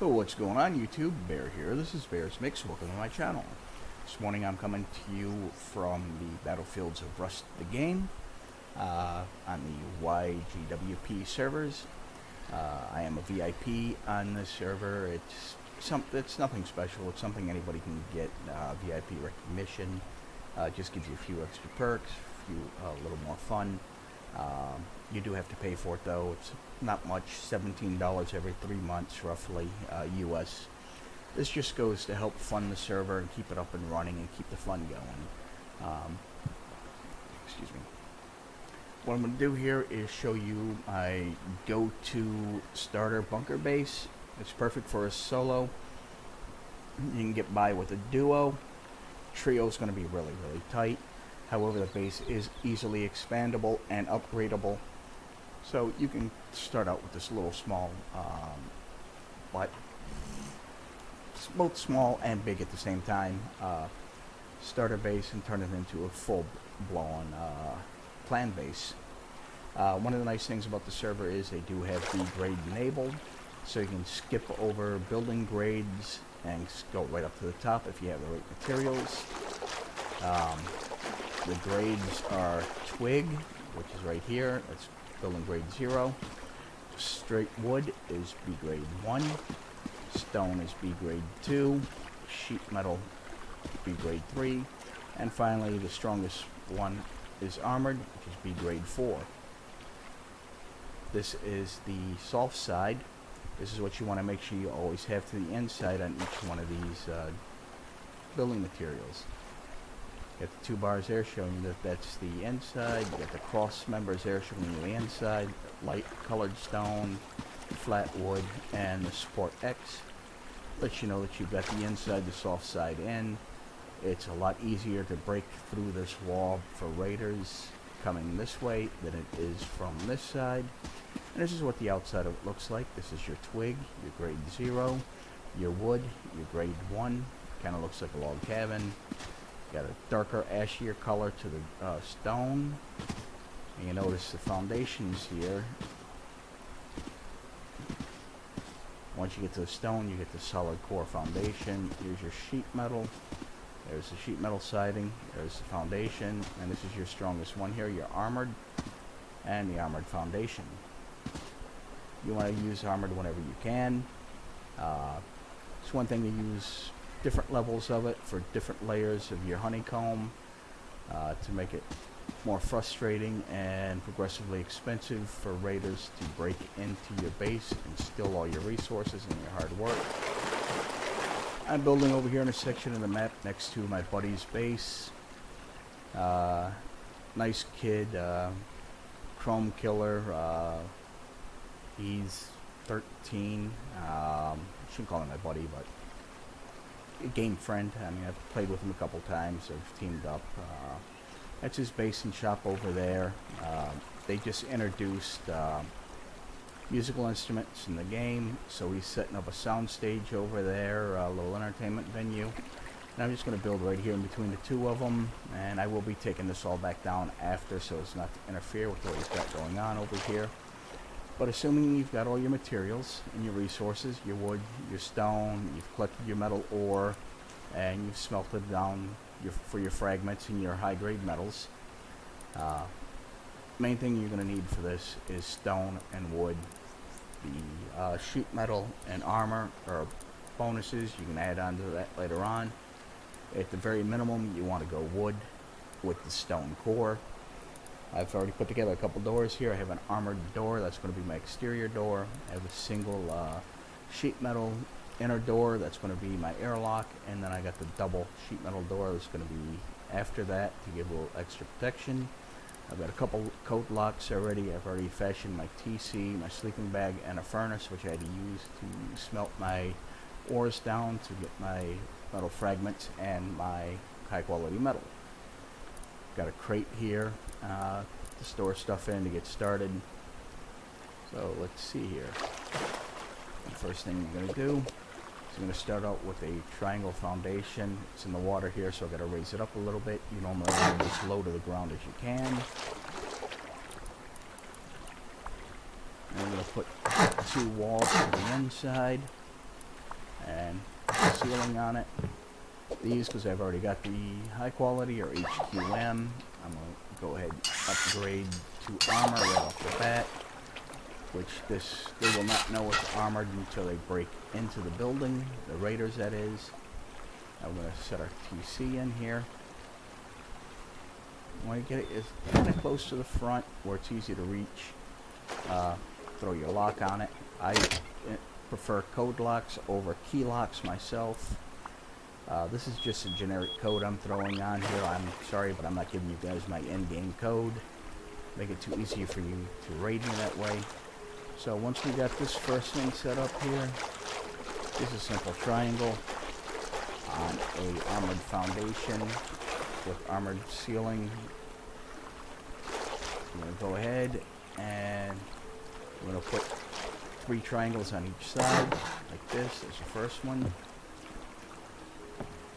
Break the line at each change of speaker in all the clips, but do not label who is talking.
Oh, what's going on YouTube? Bear here. This is Bear's Mix. Welcome to my channel. This morning I'm coming to you from the Battlefields of Rust the game on the YGWP servers. I am a VIP on this server. It's nothing special. It's something anybody can get. VIP recognition just gives you a few extra perks, a little more fun. You do have to pay for it though. It's not much, $17 every 3 months roughly, US. This just goes to help fund the server and keep it up and running and keep the fun going. Excuse me. What I'm going to do here is show you my go-to starter bunker base. It's perfect for a solo. You can get by with a duo. Trio is going to be really tight. However, the base is easily expandable and upgradable. So you can start out with this little small, but it's both small and big at the same time, starter base and turn it into a full-blown clan base. One of the nice things about the server is they do have the grade enabled, so you can skip over building grades and go right up to the top if you have the right materials. The grades are twig, which is right here. That's building grade 0. Straight wood is B grade 1. Stone is B grade 2. Sheet metal, B grade 3. And finally, the strongest one is armored, which is B grade 4. This is the soft side. This is what you want to make sure you always have to the inside on each one of these building materials. You got the 2 bars there showing that that's the inside. You got the cross members there showing you the inside. Light colored stone, flat wood, and the Sport X. Lets you know that you've got the inside, the soft side in. It's a lot easier to break through this wall for raiders coming this way than it is from this side. And this is what the outside of it looks like. This is your twig, your grade 0, your wood, your grade 1. Kind of looks like a log cabin. Got a darker, ashier color to the stone. And you notice the foundations here. Once you get to the stone, you get the solid core foundation. Here's your sheet metal. There's the sheet metal siding. There's the foundation. And this is your strongest one here, your armored. And the armored foundation. You want to use armored whenever you can. It's one thing to use different levels of it for different layers of your honeycomb to make it more frustrating and progressively expensive for raiders to break into your base and steal all your resources and your hard work. I'm building over here in a section of the map next to my buddy's base. Nice kid, Chrome Killer. He's 13. Shouldn't call him my buddy, but a game friend. I mean, I've played with him a couple times. I've teamed up. That's his base and shop over there. They just introduced musical instruments in the game, so he's setting up a sound stage over there, a little entertainment venue. And I'm just going to build right here in between the two of them, and I will be taking this all back down after so as not to interfere with what he's got going on over here. But assuming you've got all your materials and your resources, your wood, your stone, you've collected your metal ore, and you've smelted down for your fragments and your high-grade metals. Main thing you're going to need for this is stone and wood. The sheet metal and armor are bonuses. You can add on to that later on. At the very minimum, you want to go wood with the stone core. I've already put together a couple doors here. I have an armored door. That's going to be my exterior door. I have a single sheet metal inner door. That's going to be my airlock. And then I got the double sheet metal door that's going to be after that to give a little extra protection. I've got a couple code locks already. I've already fashioned my TC, my sleeping bag, and a furnace, which I had to use to smelt my ores down to get my metal fragments and my high quality metal. Got a crate here to store stuff in to get started. So let's see here. The first thing you're going to do is you're going to start out with a triangle foundation. It's in the water here, so I've got to raise it up a little bit. You normally want to be as low to the ground as you can. And we're going to put 2 walls to the inside. and sealing on it. These, because I've already got the high quality, or HQM. I'm going to go ahead and upgrade to armor right off the bat, which they will not know it's armored until they break into the building, the raiders that is. I'm going to set our TC in here. Want to get it kind of close to the front where it's easy to reach. Throw your lock on it. I prefer code locks over key locks myself. This is just a generic code I'm throwing on here. I'm sorry, but I'm not giving you guys my in-game code. Make it too easy for you to raid me that way. So once we got this first thing set up here, just a simple triangle on a armored foundation with armored ceiling. I'm going to go ahead and I'm going to put 3 triangles on each side, like this. There's the first one.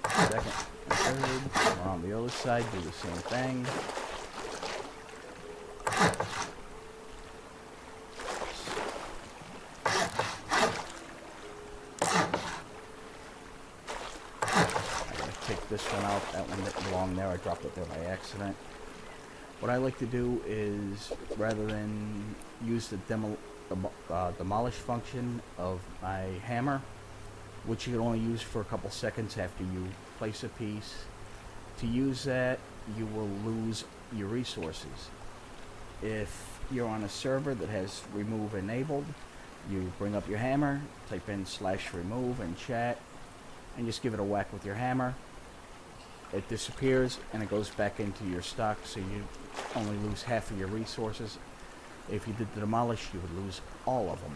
Second and third. On the other side, do the same thing. I'm going to take this one out. That one didn't belong there. I dropped it there by accident. What I like to do is, rather than use the demolish function of my hammer, which you can only use for a couple seconds after you place a piece, to use that, you will lose your resources. If you're on a server that has remove enabled, you bring up your hammer, type in /remove in chat, and just give it a whack with your hammer. It disappears and it goes back into your stock, so you only lose half of your resources. If you did the demolish, you would lose all of them.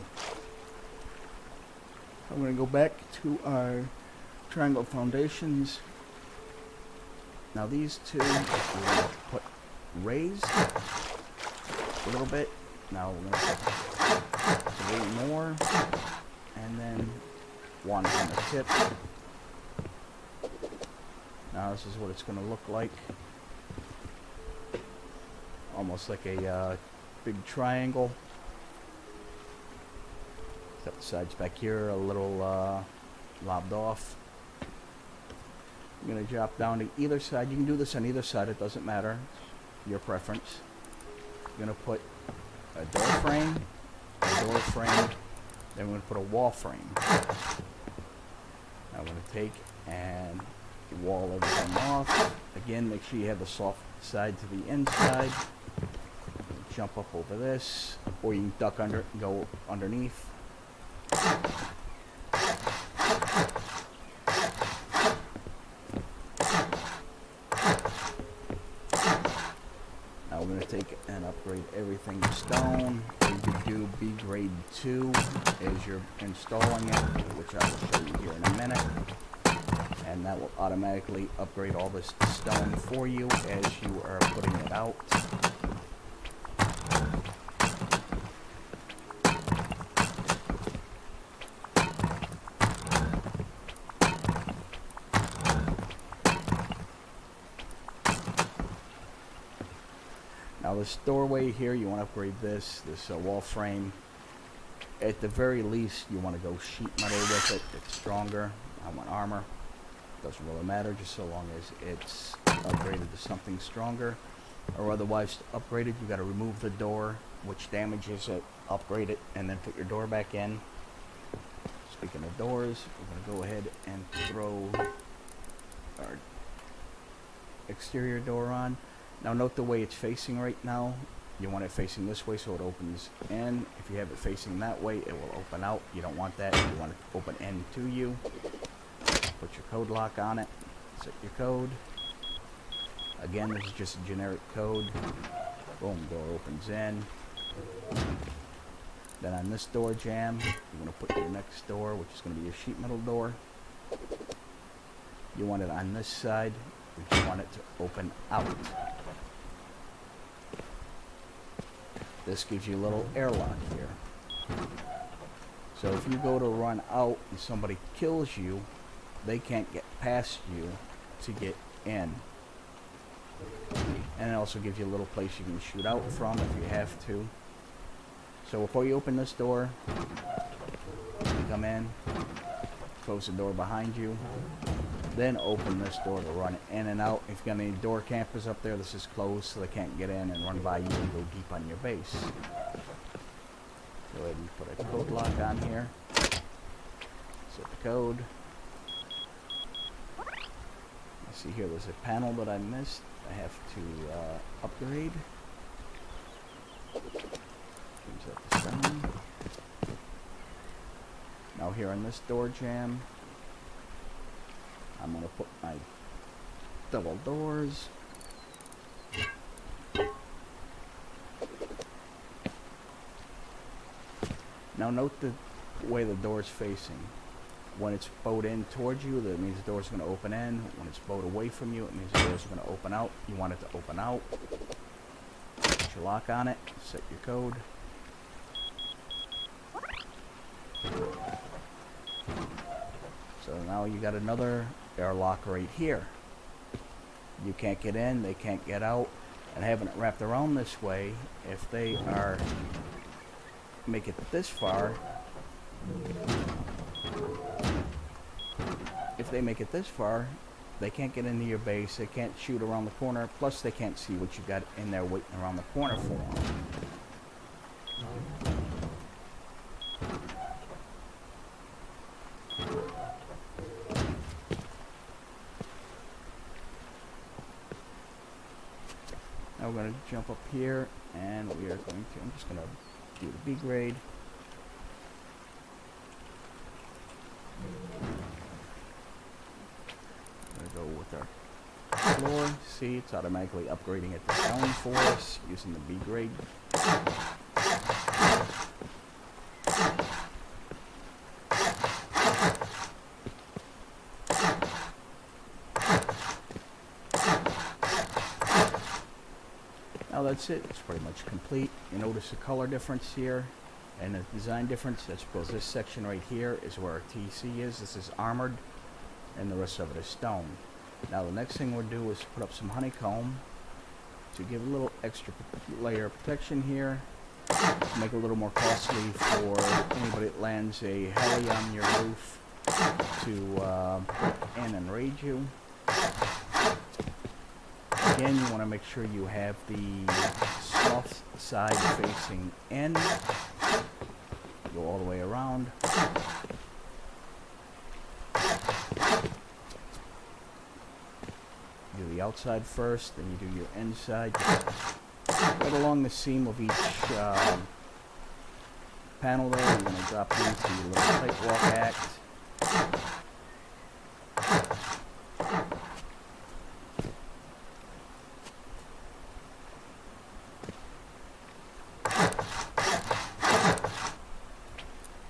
I'm going to go back to our triangle foundations. Now these two, we're going to put raised a little bit. Now we're going to put a little more, and then one on the tip. Now this is what it's going to look like. Almost like a big triangle. Except the sides back here a little lobbed off. I'm going to drop down to either side. You can do this on either side, it doesn't matter. Your preference. I'm going to put a door frame, then we're going to put a wall frame. Now I'm going to take and wall everything off. Again, make sure you have the soft side to the inside. Jump up over this, or you can duck under and go underneath. Now we're going to take and upgrade everything to stone. You can do B grade 2 as you're installing it, which I will show you here in a minute. And that will automatically upgrade all this to stone for you as you are putting it out. Now this doorway here, you want to upgrade this wall frame. At the very least, you want to go sheet metal with it. It's stronger. I want armor. Doesn't really matter, just so long as it's upgraded to something stronger. Or otherwise, to upgrade it, you got to remove the door, which damages it, upgrade it, and then put your door back in. Speaking of doors, we're going to go ahead and throw our exterior door on. Now note the way it's facing right now. You want it facing this way so it opens in. If you have it facing that way, it will open out. You don't want that. You want it to open in to you. Put your code lock on it. Set your code. Again, this is just a generic code. Boom, door opens in. Then on this door jamb, you're going to put your next door, which is going to be your sheet metal door. You want it on this side. You want it to open out. This gives you a little airlock here. So if you go to run out and somebody kills you, they can't get past you to get in. And it also gives you a little place you can shoot out from if you have to. So before you open this door, you come in, close the door behind you. Then open this door to run in and out. If you got any door campers up there, this is closed so they can't get in and run by you and go deep on your base. Go ahead and put a code lock on here. Set the code. I see here there's a panel that I missed. I have to upgrade. Change that to 7. Now here on this door jamb, I'm going to put my double doors. Now note the way the door is facing. When it's bowed in towards you, that means the door's going to open in. When it's bowed away from you, it means the door's going to open out. You want it to open out. Put your lock on it. Set your code. So now you got another airlock right here. You can't get in, they can't get out. And having it wrapped around this way, if they are make it this far, they can't get into your base, they can't shoot around the corner, plus they can't see what you got in there waiting around the corner for them. Now we're going to jump up here and we are going to, I'm just going to do the B grade. We're going to go with our floor. See, it's automatically upgrading it to stone for us using the B grade. Now that's it, it's pretty much complete. You notice the color difference here and the design difference. That's because this section right here is where our TC is. This is armored and the rest of it is stone. Now the next thing we'll do is put up some honeycomb to give a little extra layer of protection here. Make it a little more costly for anybody that lands a heli on your roof to break in and raid you. Again, you want to make sure you have the soft side facing in. Go all the way around. Do the outside first, then you do your inside. Just right along the seam of each panel there. You're going to drop these to your little tightwalk act.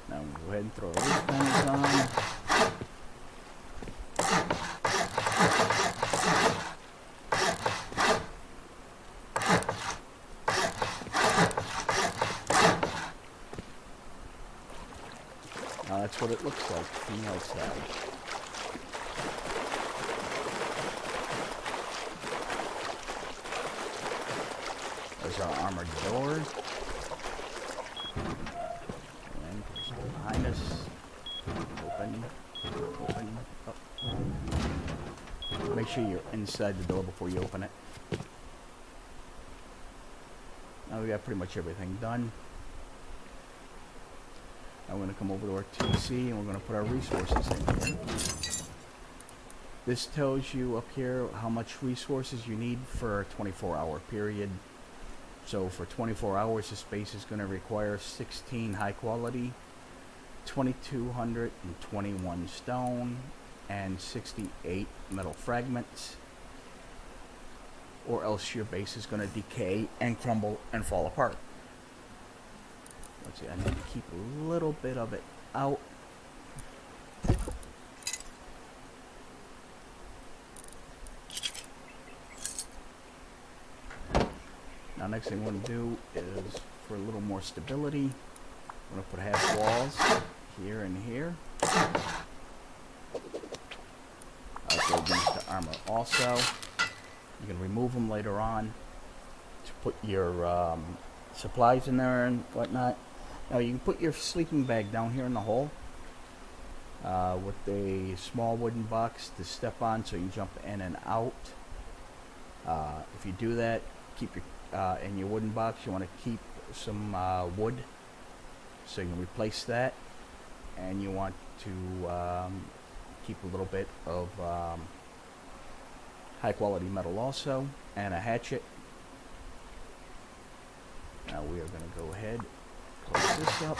Now go ahead and throw these panels on. Now that's what it looks like from the outside. There's our armored door. And there's one behind us. Open. Open. Up. Make sure you're inside the door before you open it. Now we got pretty much everything done. Now we're going to come over to our TC and we're going to put our resources in here. This tells you up here how much resources you need for a 24-hour period. So for 24 hours, the space is going to require 16 high quality, 2,221 stone, and 68 metal fragments. Or else your base is going to decay and crumble and fall apart. Let's see, I need to keep a little bit of it out. Now next thing I want to do is, for a little more stability, I'm going to put half walls here and here. I'll upgrade these to armor also. You can remove them later on to put your supplies in there and whatnot. Now you can put your sleeping bag down here in the hole. with a small wooden box to step on so you jump in and out. If you do that, keep your in your wooden box, you want to keep some wood so you can replace that, and you want to keep a little bit of high quality metal also, and a hatchet. Now we are going to go ahead, close this up,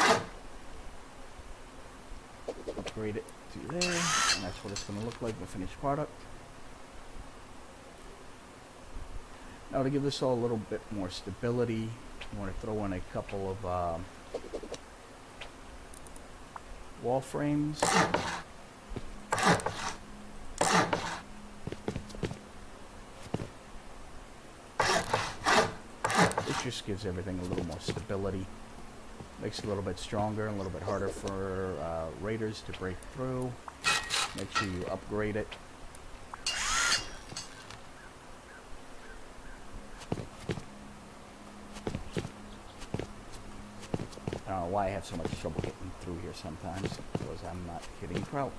upgrade it to there, and that's what it's going to look like, the finished product. Now to give this all a little bit more stability, you want to throw in a couple of wall frames. It just gives everything a little more stability. Makes it a little bit stronger and a little bit harder for raiders to break through. Make sure you upgrade it. I don't know why I have so much trouble getting through here sometimes, because I'm not hitting crouch.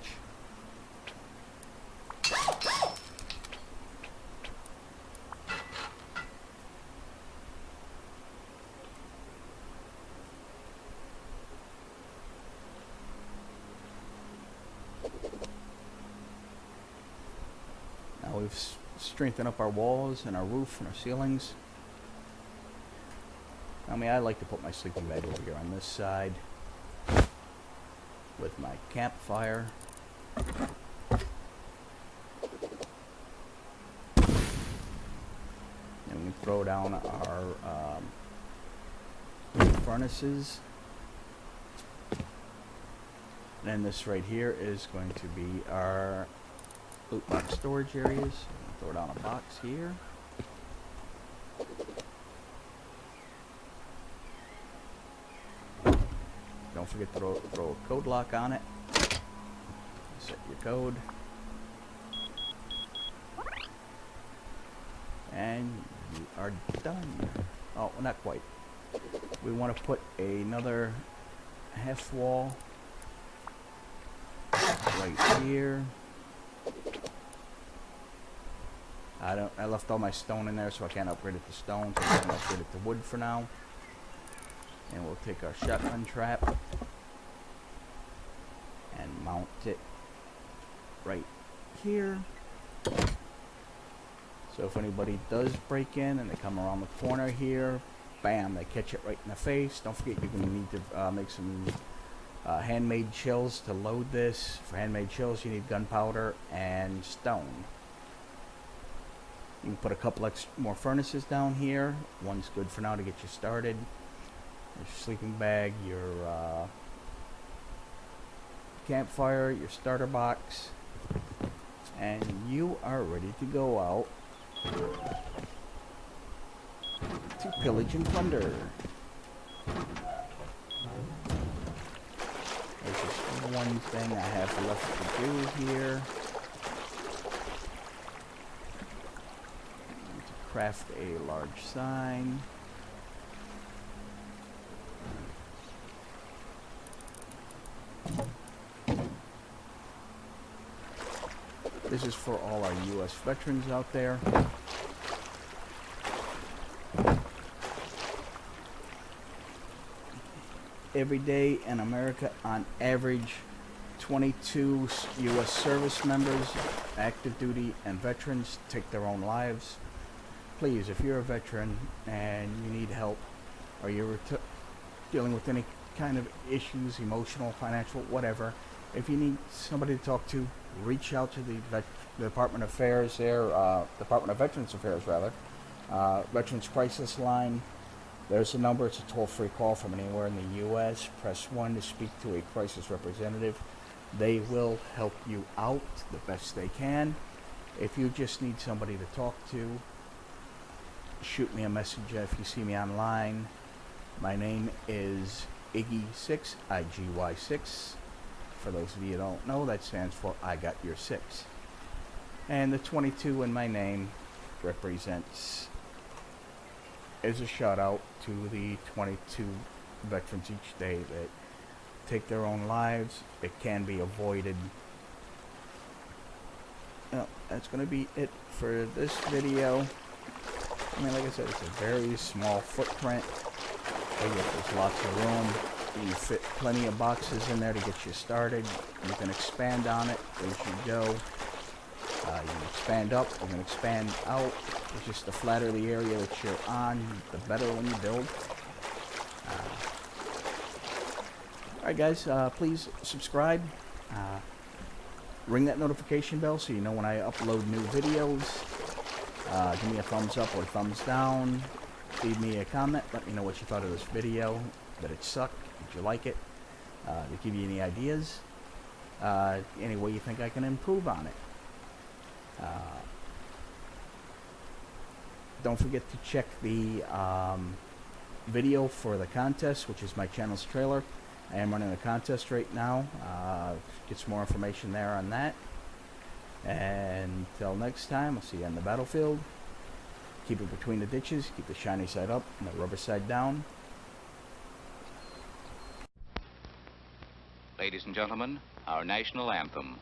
Now we've strengthened up our walls and our roof and our ceilings. I mean, I like to put my sleeping bag over here on this side with my campfire. And we can throw down our furnaces. And then this right here is going to be our loot box storage areas. Throw down a box here. Don't forget to throw a code lock on it. Set your code. And you are done. Oh, not quite. We want to put another half wall right here. I left all my stone in there, so I can't upgrade it to stone, so I'm going to upgrade it to wood for now. And we'll take our shotgun trap and mount it right here. So if anybody does break in and they come around the corner here, bam, they catch it right in the face. Don't forget you're going to need to make some handmade shells to load this. For handmade shells you need gunpowder and stone. You can put a couple more furnaces down here. One's good for now to get you started. Your sleeping bag, your campfire, your starter box, and you are ready to go out to pillage and plunder. There's just one thing I have left to do here. To craft a large sign. This is for all our U.S. veterans out there. Every day in America, on average, 22 U.S. service members, active duty and veterans, take their own lives. Please, if you're a veteran and you need help, or you're dealing with any kind of issues, emotional, financial, whatever, if you need somebody to talk to, reach out to the Department of Affairs there, Department of Veterans Affairs rather, Veterans Crisis Line. There's a number. It's a toll-free call from anywhere in the U.S. Press 1 to speak to a crisis representative. They will help you out the best they can. If you just need somebody to talk to, shoot me a message if you see me online. My name is Iggy6, IGY6. For those of you who don't know, that stands for I Got Your 6. And the 22 in my name represents, is a shout out to the 22 veterans each day that take their own lives. It can be avoided. Well, that's going to be it for this video. I mean, like I said, it's a very small footprint. There's lots of room. You fit plenty of boxes in there to get you started. You can expand on it as you go. You can expand up, you can expand out. It's just the flatter the area that you're on, the better when you build. Alright guys, please subscribe. Ring that notification bell so you know when I upload new videos. Give me a thumbs up or thumbs down. Leave me a comment. Let me know what you thought of this video. Did it suck? Did you like it? Did it give you any ideas? Any way you think I can improve on it? Don't forget to check the video for the contest, which is my channel's trailer. I am running a contest right now. Get some more information there on that. And until next time, I'll see you on the battlefield. Keep it between the ditches. Keep the shiny side up and the rubber side down.
Ladies and gentlemen, our national anthem.